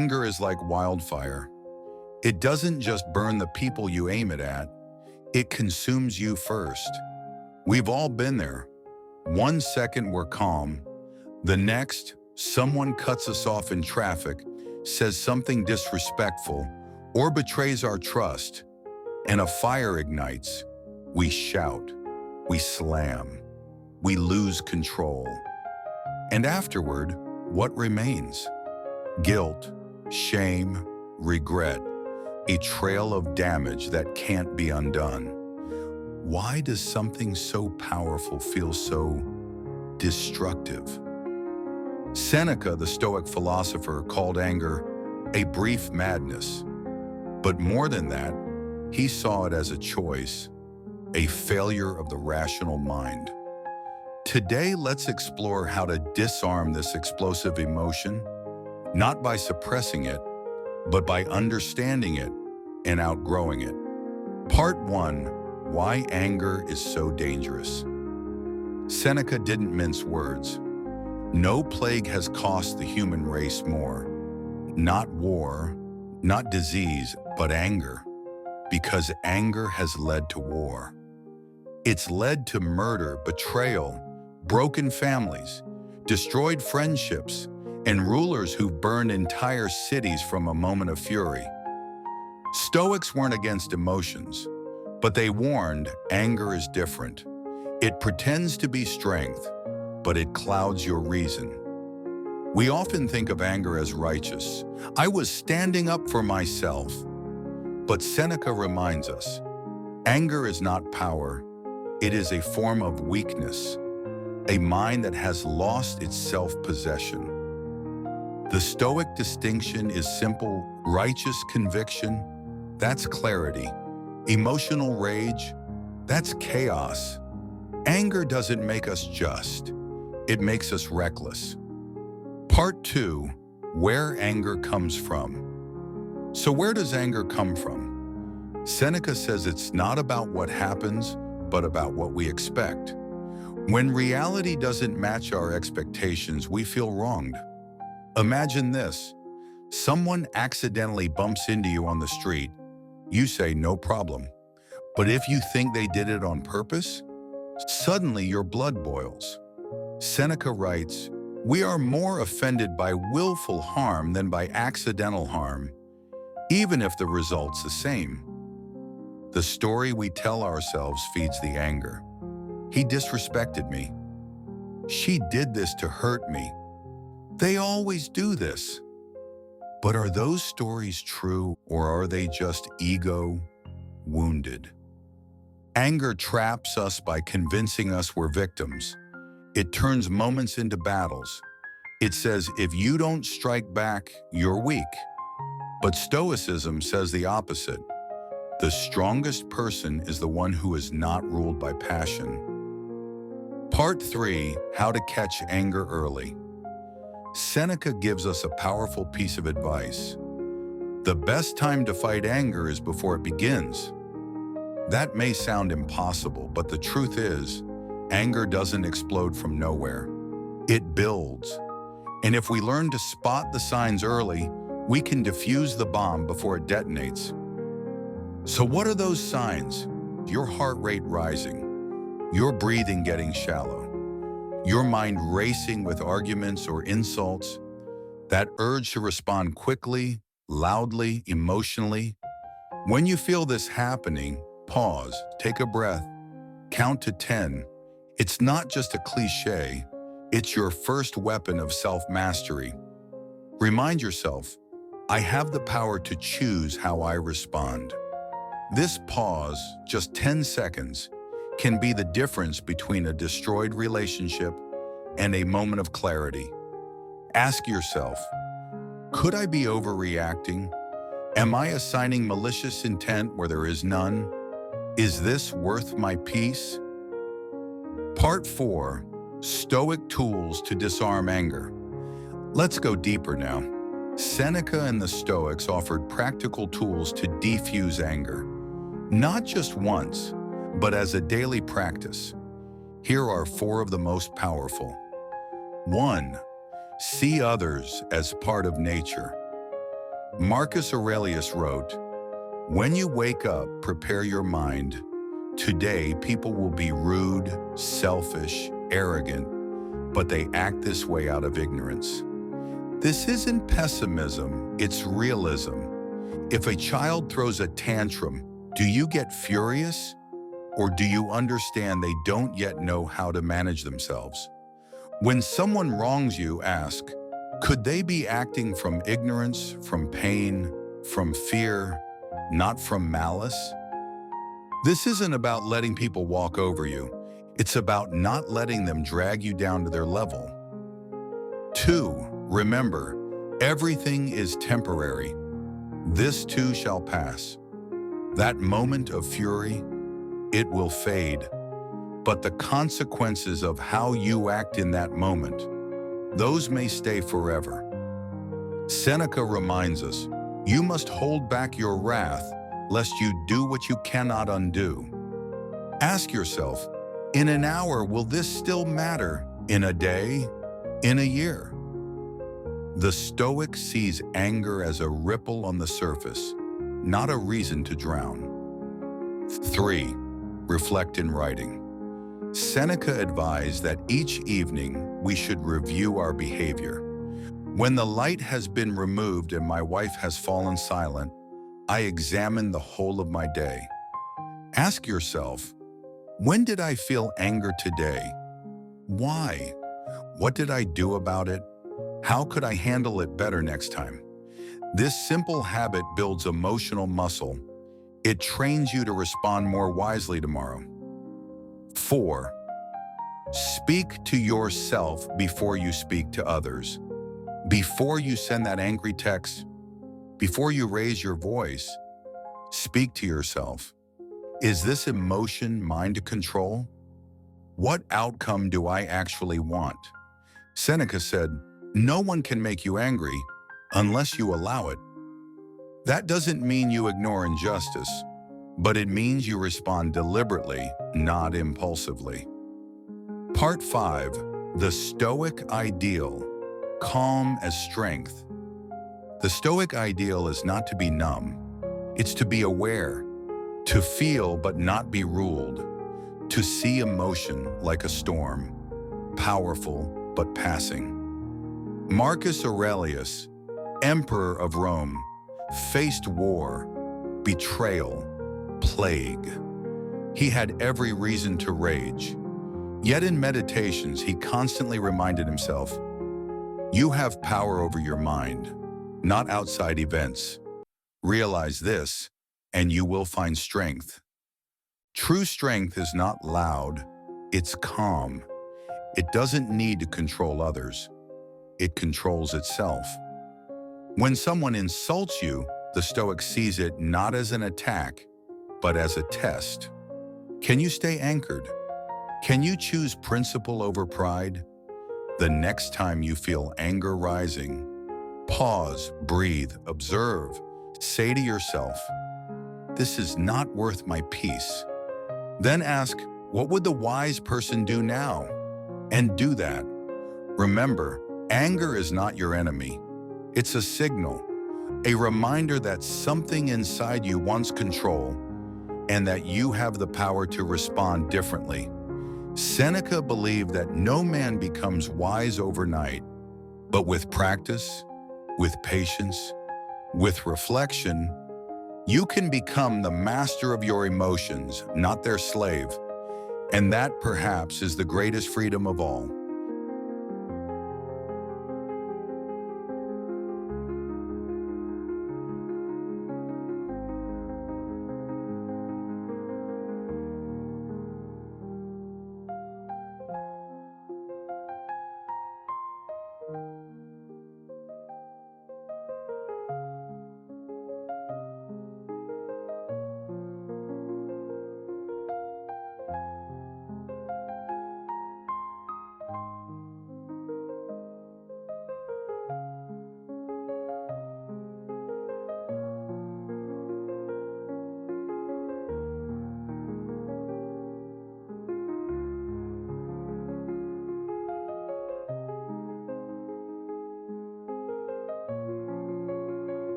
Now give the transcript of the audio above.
Anger is like wildfire. It doesn't just burn the people you aim it at, it consumes you first. We've all been there. 1 second we're calm, the next, someone cuts us off in traffic, says something disrespectful, or betrays our trust, and a fire ignites. We shout, we slam, we lose control. And afterward, what remains? Guilt, shame, regret, a trail of damage that can't be undone. Why does something so powerful feel so destructive? Seneca, the Stoic philosopher, called anger a brief madness. But more than that, he saw it as a choice, a failure of the rational mind. Today, let's explore how to disarm this explosive emotion, not by suppressing it, but by understanding it and outgrowing it. Part 1. Why anger is so dangerous. Seneca didn't mince words. No plague has cost the human race more. Not war, not disease, but anger. Because anger has led to war. It's led to murder, betrayal, broken families, destroyed friendships, and rulers who've burned entire cities from a moment of fury. Stoics weren't against emotions, but they warned anger is different. It pretends to be strength, but it clouds your reason. We often think of anger as righteous. I was standing up for myself. But Seneca reminds us, anger is not power. It is a form of weakness, a mind that has lost its self-possession. The Stoic distinction is simple: righteous conviction, that's clarity. Emotional rage, that's chaos. Anger doesn't make us just. It makes us reckless. Part 2. Where anger comes from. So where does anger come from? Seneca says it's not about what happens, but about what we expect. When reality doesn't match our expectations, we feel wronged. Imagine this. Someone accidentally bumps into you on the street. You say, no problem. But if you think they did it on purpose, suddenly your blood boils. Seneca writes, we are more offended by willful harm than by accidental harm, even if the result's the same. The story we tell ourselves feeds the anger. He disrespected me. She did this to hurt me. They always do this. But are those stories true, or are they just ego wounded? Anger traps us by convincing us we're victims. It turns moments into battles. It says, if you don't strike back, you're weak. But Stoicism says the opposite. The strongest person is the one who is not ruled by passion. Part 3. How to catch anger early. Seneca gives us a powerful piece of advice. The best time to fight anger is before it begins. That may sound impossible, but the truth is, anger doesn't explode from nowhere. It builds. And if we learn to spot the signs early, we can defuse the bomb before it detonates. So what are those signs? Your heart rate rising, your breathing getting shallow, your mind racing with arguments or insults, that urge to respond quickly, loudly, emotionally. When you feel this happening, pause, take a breath, count to 10. It's not just a cliche, it's your first weapon of self-mastery. Remind yourself, I have the power to choose how I respond. This pause, just 10 seconds, can be the difference between a destroyed relationship and a moment of clarity. Ask yourself, could I be overreacting? Am I assigning malicious intent where there is none? Is this worth my peace? Part 4. Stoic Tools to Disarm Anger. Let's go deeper now. Seneca and the Stoics offered practical tools to defuse anger. Not just once, but as a daily practice. Here are 4 of the most powerful. 1. See others as part of nature. Marcus Aurelius wrote, "When you wake up, prepare your mind. Today, people will be rude, selfish, arrogant, but they act this way out of ignorance." This isn't pessimism, it's realism. If a child throws a tantrum, do you get furious? Or do you understand they don't yet know how to manage themselves? When someone wrongs you, ask, could they be acting from ignorance, from pain, from fear, not from malice? This isn't about letting people walk over you. It's about not letting them drag you down to their level. 2. Remember, everything is temporary. This too shall pass. That moment of fury, it will fade. But the consequences of how you act in that moment, those may stay forever. Seneca reminds us, you must hold back your wrath, lest you do what you cannot undo. Ask yourself, in an hour, will this still matter? In a day? In a year? The Stoic sees anger as a ripple on the surface, not a reason to drown. 3. Reflect in writing. Seneca advised that each evening we should review our behavior. When the light has been removed and my wife has fallen silent, I examine the whole of my day. Ask yourself, when did I feel anger today? Why? What did I do about it? How could I handle it better next time? This simple habit builds emotional muscle. It trains you to respond more wisely tomorrow. 4. Speak to yourself before you speak to others. Before you send that angry text, before you raise your voice, speak to yourself. Is this emotion mine to control? What outcome do I actually want? Seneca said, no one can make you angry unless you allow it. That doesn't mean you ignore injustice, but it means you respond deliberately, not impulsively. Part 5. The Stoic Ideal. Calm as strength. The Stoic ideal is not to be numb. It's to be aware, to feel but not be ruled, to see emotion like a storm, powerful but passing. Marcus Aurelius, Emperor of Rome, faced war, betrayal, plague. He had every reason to rage. Yet in meditations, he constantly reminded himself, you have power over your mind, not outside events. Realize this, and you will find strength. True strength is not loud, it's calm. It doesn't need to control others. It controls itself. When someone insults you, the Stoic sees it not as an attack, but as a test. Can you stay anchored? Can you choose principle over pride? The next time you feel anger rising, pause, breathe, observe. Say to yourself, this is not worth my peace. Then ask, what would the wise person do now? And do that. Remember, anger is not your enemy. It's a signal, a reminder that something inside you wants control and that you have the power to respond differently. Seneca believed that no man becomes wise overnight, but with practice, with patience, with reflection, you can become the master of your emotions, not their slave. And that perhaps is the greatest freedom of all.